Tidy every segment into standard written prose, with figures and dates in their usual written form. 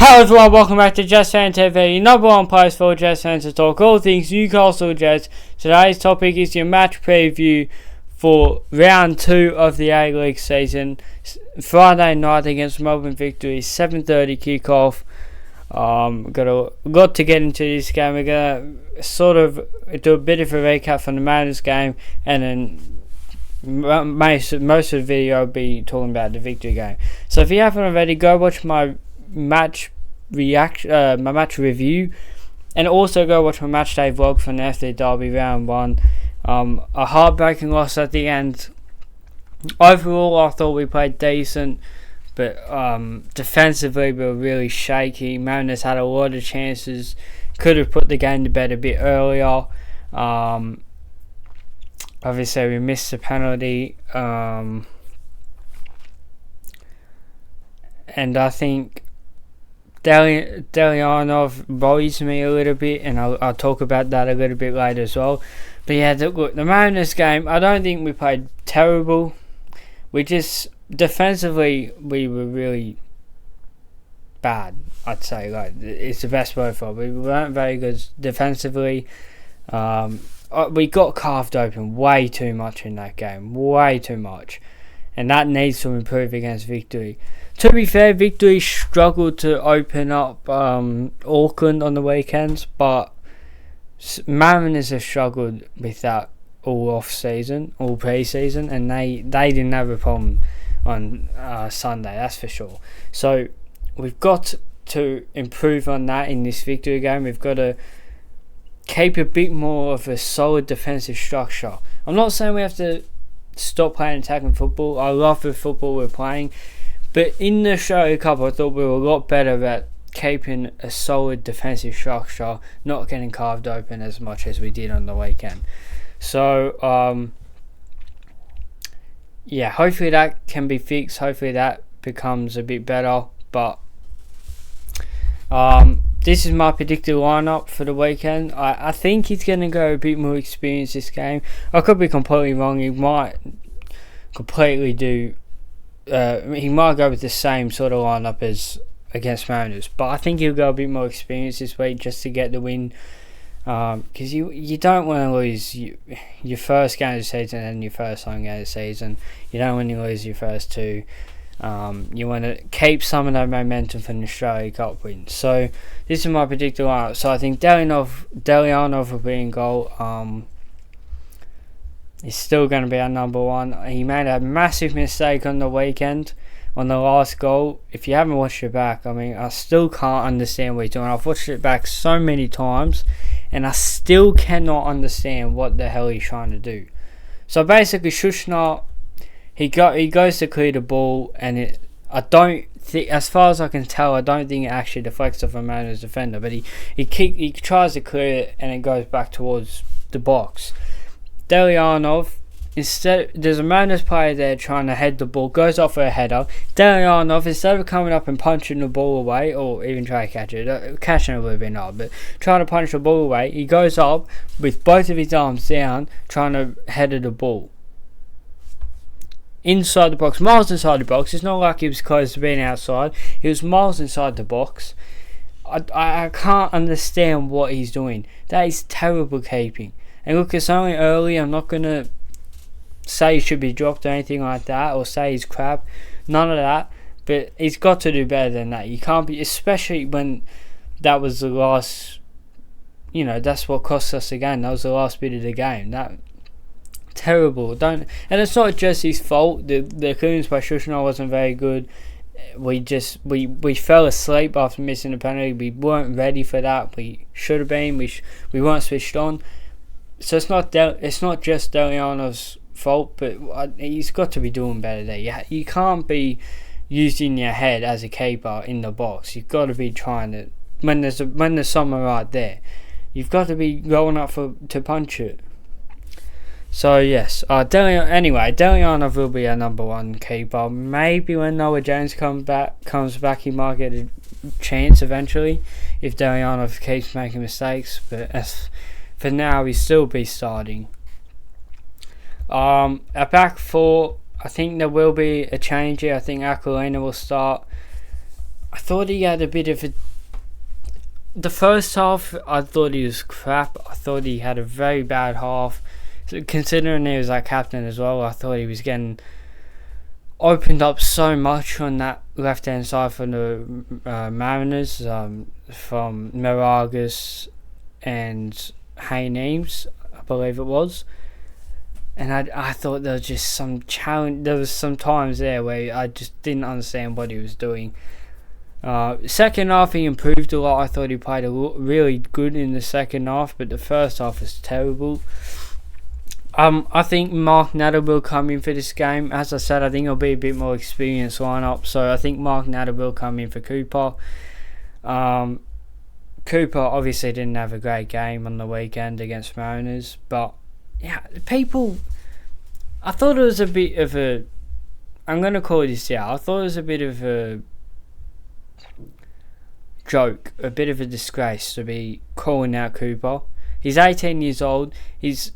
Hello everyone, welcome back to Jets Fan TV, number one place for Jets fans to talk all things Newcastle Jets. Today's topic is your match preview for round 2 of the A-League season. Friday night against Melbourne Victory, 7:30 kickoff. Got a lot to get into this game. We're going to sort of do a bit of a recap from the Mariners game, and then most of the video will be talking about the Victory game. So if you haven't already, go watch my match review, and also go watch my match day vlog from the FD Derby round 1. A heartbreaking loss at the end. Overall, I thought we played decent, but defensively we were really shaky. Mariners had a lot of chances, could have put the game to bed a bit earlier. Obviously we missed the penalty, and I think Delianov worries me a little bit, and I'll talk about that a little bit later as well. But yeah, look, the Mariners game, I don't think we played terrible. We just, defensively, we were really bad, I'd say. Like, it's the best word for it. We weren't very good defensively. We got carved open way too much in that game. Way too much. And that needs to improve against Victory. To be fair, Victory struggled to open up Auckland on the weekends, but Mariners have struggled with that all pre-season, and they didn't have a problem on Sunday, that's for sure. So we've got to improve on that in this Victory game. We've got to keep a bit more of a solid defensive structure. I'm not saying we have to stop playing attacking football. I love the football we're playing, but in the Australia Cup I thought we were a lot better at keeping a solid defensive structure, not getting carved open as much as we did on the weekend. So yeah, hopefully that can be fixed. Hopefully that becomes a bit better. But this is my predicted lineup for the weekend. I think he's going to go a bit more experienced this game. I could be completely wrong. He might completely do. He might go with the same sort of lineup as against Mariners, but I think he'll go a bit more experienced this week just to get the win. Because you don't want to lose your first game of the season and your first home game of the season. You don't want to lose your first two. You want to keep some of that momentum from the Australia Cup win. So this is my predicted lineup. So I think Delianov will be in goal. He's still going to be our number one. He made a massive mistake on the weekend on the last goal. If you haven't watched it back, I mean, I still can't understand what he's doing. I've watched it back so many times, and I still cannot understand what the hell he's trying to do. So basically, Schuschner, he goes to clear the ball, and I don't think, as far as I can tell, I don't think it actually deflects off a Mariners defender, but he tries to clear it, and it goes back towards the box. Delianov, there's a Mariners player there trying to head the ball, goes off for a header. Delianov, instead of coming up and punching the ball away, or even trying to catch it, catching it would have been hard, but trying to punch the ball away, he goes up with both of his arms down, trying to header the ball inside the box, miles inside the box. It's not like he was close to being outside. He was miles inside the box. I can't understand what he's doing. That is terrible keeping. And look, it's only early. I'm not going to say he should be dropped or anything like that, or say he's crap. None of that. But he's got to do better than that. You can't be, especially when that was the last, that's what cost us the game. That was the last bit of the game. That terrible. And it's not just his fault. The clearance by Schuschner wasn't very good. We fell asleep after missing the penalty. We weren't ready for that. We should have been. We weren't switched on. So it's not just Delianov's fault, but he's got to be doing better there. You can't be using your head as a keeper in the box. You've got to be trying to, when there's someone right there, you've got to be going up to punch it. So yes, Delianov will be our number one keeper. Maybe when Noah James comes back, he might get a chance eventually if Delianov keeps making mistakes. But for now, he'll still be starting. Our back four, I think there will be a change here. I think Aquilina will start. I thought he had a bit of a. The first half, I thought he was crap. I thought he had a very bad half. So considering he was our captain as well, I thought he was getting opened up so much on that left hand side for the Mariners, from Miragas and Haynes, I believe it was. And I thought there was just some challenge. There was some times there where I just didn't understand what he was doing. Second half he improved a lot. I thought he played really good in the second half, but the first half was terrible. I think Mark Natter will come in for this game. As I said, I think it'll be a bit more experienced lineup, so I think Mark Natter will come in for Cooper. Cooper obviously didn't have a great game on the weekend against Mariners, but yeah, I thought it was a bit of a. I'm going to call this out. I thought it was a bit of a joke, a bit of a disgrace to be calling out Cooper. He's 18 years old. He's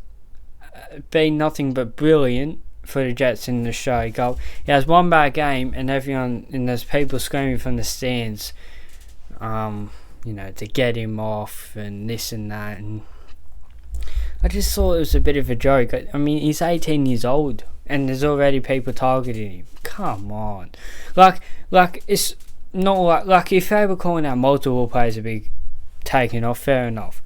been nothing but brilliant for the Jets in the Australia Cup. He has one bad game, and there's people screaming from the stands, to get him off and this and that. And I just thought it was a bit of a joke. I mean, he's 18 years old, and there's already people targeting him. Come on, like it's not like if they were calling out multiple players to be taken off, fair enough,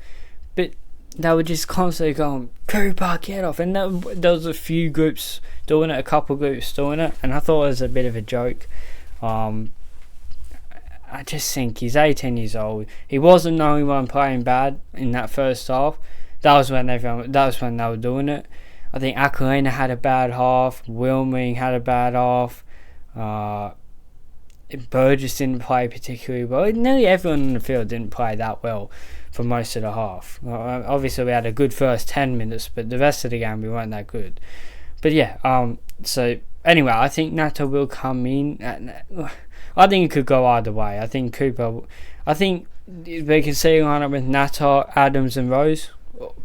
but they were just constantly going, Cooper, get off. And there was a few groups doing it, a couple groups doing it, and I thought it was a bit of a joke. I just think he's 18 years old. He wasn't the only one playing bad in that first half. That was when they were doing it. I think Aquilina had a bad half. Wilming had a bad half. Burgess didn't play particularly well. Nearly everyone in the field didn't play that well for most of the half. Obviously, we had a good first 10 minutes, but the rest of the game we weren't that good. But yeah, so anyway, I think Nato will come in. I think it could go either way. I think we can see a lineup with Nato, Adams and Rose,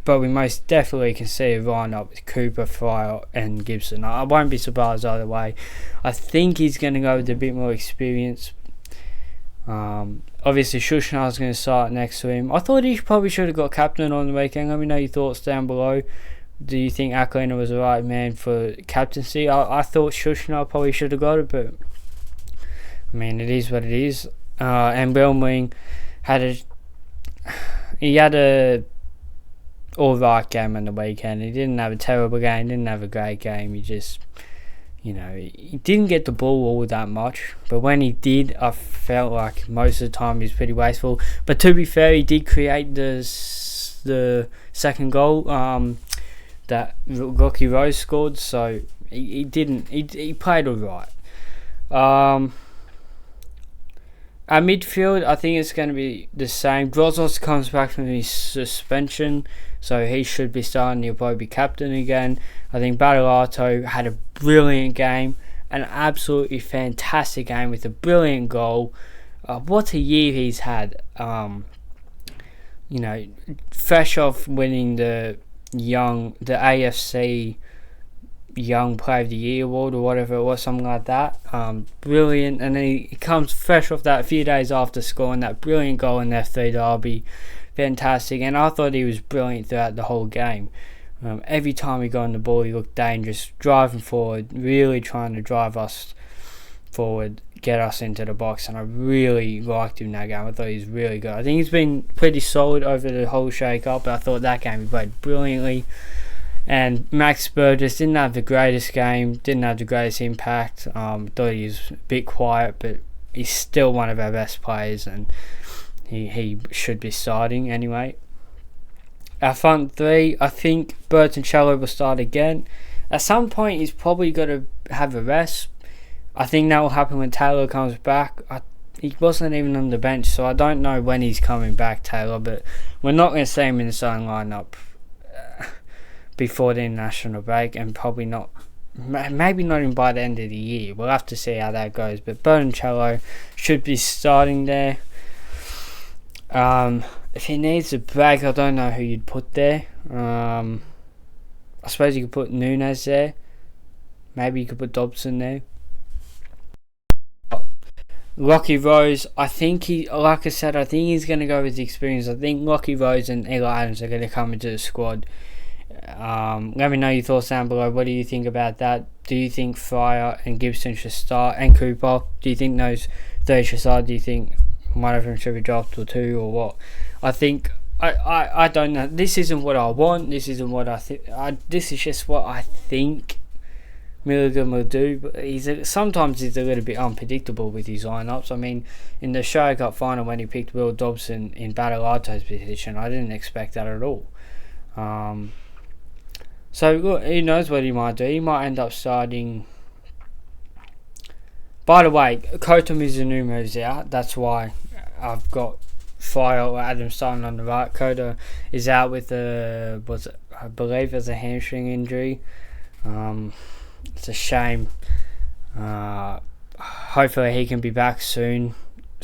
but we most definitely can see a lineup with Cooper, Fryer and Gibson. I won't be surprised either way. I think he's going to go with a bit more experience. Obviously, Shushnar's going to start next to him. I thought he probably should have got captain on the weekend. Let me know your thoughts down below. Do you think Aquilina was the right man for captaincy? I thought Shushnar probably should have got it, but I mean, it is what it is. And Wilming had a alright game on the weekend. He didn't have a terrible game, didn't have a great game. He just, he didn't get the ball all that much. But when he did, I felt like most of the time he was pretty wasteful. But to be fair, he did create the second goal that Rocky Rose scored. So he played alright. Our midfield, I think it's going to be the same. Grozos comes back from his suspension, so he should be starting. He'll probably be captain again. I think Battleato had a brilliant game, an absolutely fantastic game with a brilliant goal. What a year he's had. Fresh off winning the AFC Young Player of the Year award or whatever it was, something like that. Brilliant, and then he comes fresh off that a few days after scoring that brilliant goal in the F3 derby. Fantastic, and I thought he was brilliant throughout the whole game. Every time he got on the ball, he looked dangerous, driving forward, really trying to drive us forward, get us into the box, and I really liked him in that game. I thought he was really good. I think he's been pretty solid over the whole shake-up, but I thought that game he played brilliantly. And Max Burgess didn't have the greatest game, didn't have the greatest impact. Thought he was a bit quiet, but he's still one of our best players, and he should be starting anyway. Our front three, I think Bertoncello will start again. At some point, he's probably got to have a rest. I think that will happen when Taylor comes back. He wasn't even on the bench, so I don't know when he's coming back, Taylor, but we're not going to see him in the starting lineup before the international break, and probably not, maybe not even by the end of the year. We'll have to see how that goes, but Bertoncello should be starting there. If he needs a break, I don't know who you'd put there. I suppose you could put Nunes there. Maybe you could put Dobson there. Lockie Rose, I think like I said, I think he's going to go with the experience. I think Lockie Rose and Eli Adams are going to come into the squad. Let me know your thoughts down below. What do you think about that? Do you think Fryer and Gibson should start, and Cooper? Do you think those three should start? Do you think one of them should be dropped or two, or what? I think I don't know. This isn't what I want. This isn't what I think. This is just what I think Milligan will do, but sometimes he's a little bit unpredictable with his lineups. I mean, in the Australia Cup final when he picked Will Dobson in Battleato's position, I didn't expect that at all. So look, who knows what he might do? He might end up starting. By the way, Kota Mizunumo's out. That's why I've got Fryer or Adams starting on the right. Kota is out with I believe it's a hamstring injury. It's a shame. Hopefully he can be back sooner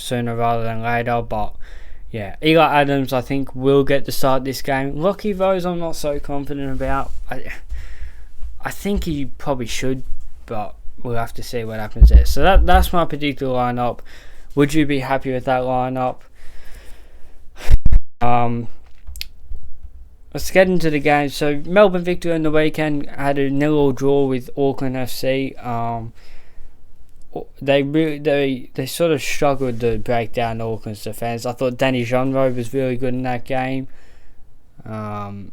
rather than later. But yeah, Eli Adams I think will get to start this game. Lockie Rose I'm not so confident about. I think he probably should, but we'll have to see what happens there. So that's my predicted lineup. Would you be happy with that lineup? Let's get into the game. So Melbourne victory on the weekend, had a 0-0 draw with Auckland FC. They sort of struggled to break down Auckland's defence. I thought Danny Jeanro was really good in that game. Danny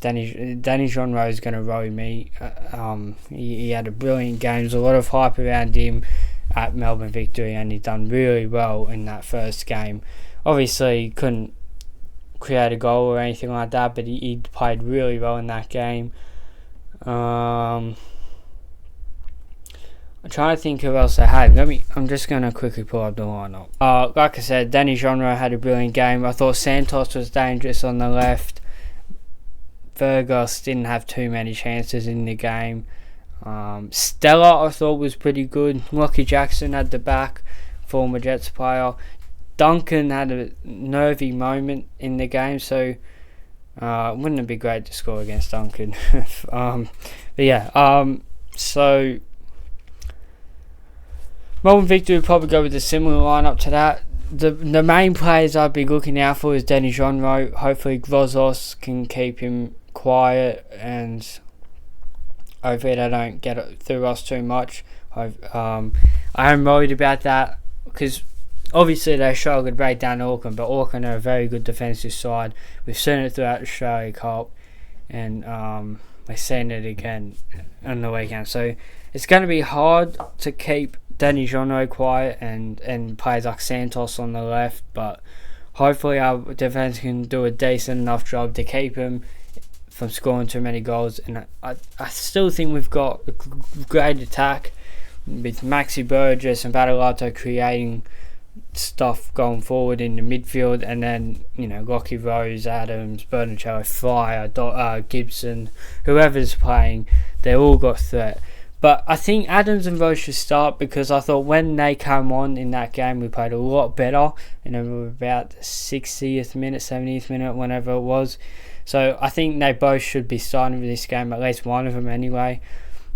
Jeanro is going to row me. He had a brilliant game. There's a lot of hype around him at Melbourne victory, and he done really well in that first game. Obviously, he couldn't create a goal or anything like that, but he played really well in that game. I'm trying to think who else I had. I'm just going to quickly pull up the lineup. Like I said, Danny Jeanro had a brilliant game. I thought Santos was dangerous on the left. Fergus didn't have too many chances in the game. Stella I thought was pretty good. Lockie Jackson at the back, former Jets player. Duncan had a nervy moment in the game, so wouldn't it be great to score against Duncan? But yeah, so Melbourne victory would probably go with a similar lineup to that. The main players I'd be looking out for is Danny Jeanro. Hopefully Grozos can keep him quiet, and hopefully they don't get it through us too much. I am worried about that because obviously they struggled to break down Auckland, but Auckland are a very good defensive side. We've seen it throughout the Australia Cup, and we've seen it again on the weekend. So it's going to be hard to keep Danny Jeanro quiet and players like Santos on the left, but hopefully our defence can do a decent enough job to keep him from scoring too many goals. And I still think we've got a great attack with Maxi Burgess and Battleato creating stuff going forward in the midfield, and then Lockie Rose, Adams, Bernacello, Fryer, Gibson, whoever's playing, they all got threat. But I think Adams and Rose should start because I thought when they came on in that game, we played a lot better. About the 60th minute, 70th minute, whenever it was. So I think they both should be starting for this game, at least one of them anyway.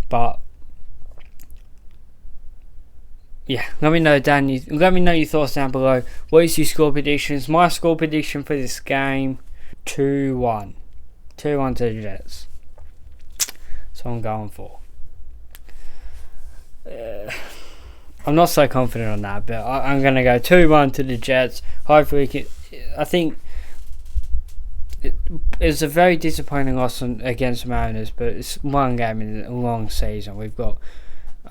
But yeah, let me know your thoughts down below. What is your score predictions? My score prediction for this game, 2-1. 2-1 to the Jets. That's what I'm going for. I'm not so confident on that, but I'm going to go 2-1 to the Jets. Hopefully, I think it's a very disappointing loss against Mariners, but it's one game in a long season. We've got,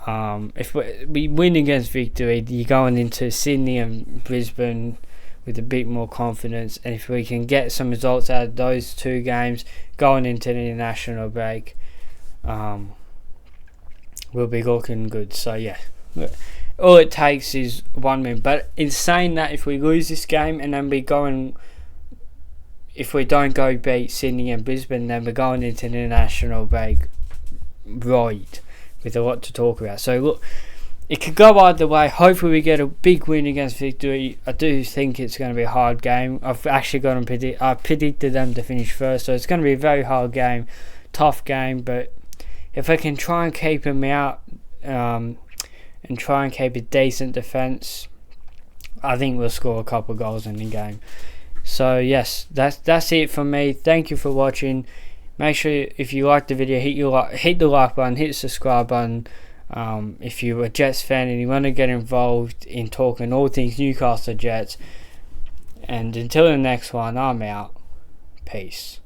if we win against victory, you're going into Sydney and Brisbane with a bit more confidence, and if we can get some results out of those two games going into the international break, we'll be looking good. So yeah, all it takes is 1 win. But in saying that, if we lose this game and then if we don't go beat Sydney and Brisbane, then we're going into the international break right with a lot to talk about. So look, it could go either way. Hopefully we get a big win against victory. I do think it's going to be a hard game. I've actually got them I predicted them to finish first, so it's going to be a very hard game, tough game. But if I can try and keep them out and and try and keep a decent defence, I think we'll score a couple of goals in the game. So yes, that's it from me. Thank you for watching. Make sure if you like the video, hit the like button, hit the subscribe button. If you're a Jets fan and you want to get involved in talking all things Newcastle Jets. And until the next one, I'm out. Peace.